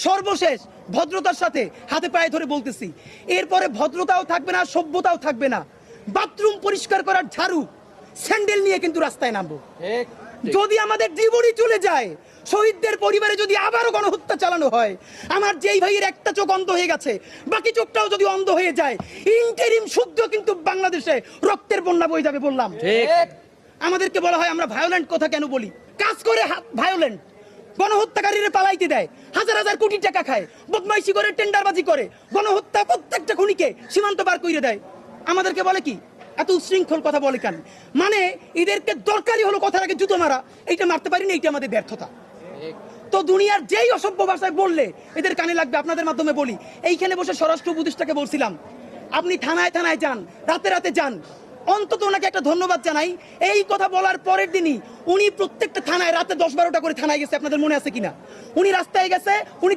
সর্বশেষ ভদ্রতার সাথে হাতে পায়ে ধরে বলতেছি, এরপরে ভদ্রতাও থাকবে না, সভ্যতাও থাকবে না। বাথরুম পরিষ্কার করার ঝাড়ু স্যান্ডেল নিয়ে কিন্তু রাস্তায় নামবো। যদি আমাদের জীবনই চলে যায়, শহীদদের পরিবারে যদি আবারও গণহত্যা চালানো হয়, আমার যেই ভাইয়ের একটা চোখ অন্ধ হয়ে গেছে, বাকি চোখটাও যদি অন্ধ হয়ে যায়, ইন্টারিম শুদ্ধ কিন্তু বাংলাদেশে রক্তের বন্যা বয়ে যাবে। বললাম আমাদেরকে বলা হয় আমরা ভায়োলেন্ট কথা কেন বলি? কাজ করে ভায়োলেন্ট, গণহত্যাকারীরা পালাইতে দেয়, হাজার হাজার কোটি টাকা খায়, বদমাইশি করে, টেন্ডারবাজি করে, গণহত্যা প্রত্যেকটা খুনিকে সীমান্ত পার করে দেয়। আমাদেরকে বলে কি এত উশৃঙ্খল কথা বলে কেন? মানে এদেরকে দরকারই হলো কথার আগে জুতো মারা, এইটা মারতে পারিনি, এইটা আমাদের ব্যর্থতা। তো দুনিয়ার যেই অসভ্য ভাষায় বললে এদের কানে লাগবে। আপনাদের মাধ্যমে বলি, এইখানে বসে স্বরাষ্ট্র উপদেষ্টাকে বলছিলাম, আপনি থানায় থানায় যান, রাতে রাতে যান, অন্তত ওনাকে একটা ধন্যবাদ জানাই। এই কথা বলার পরের দিনই উনি প্রত্যেকটা থানায় রাতে 10-12টা করে থানায় গেছে। আপনাদের মনে আছে কিনা? উনি রাস্তায় গেছে, উনি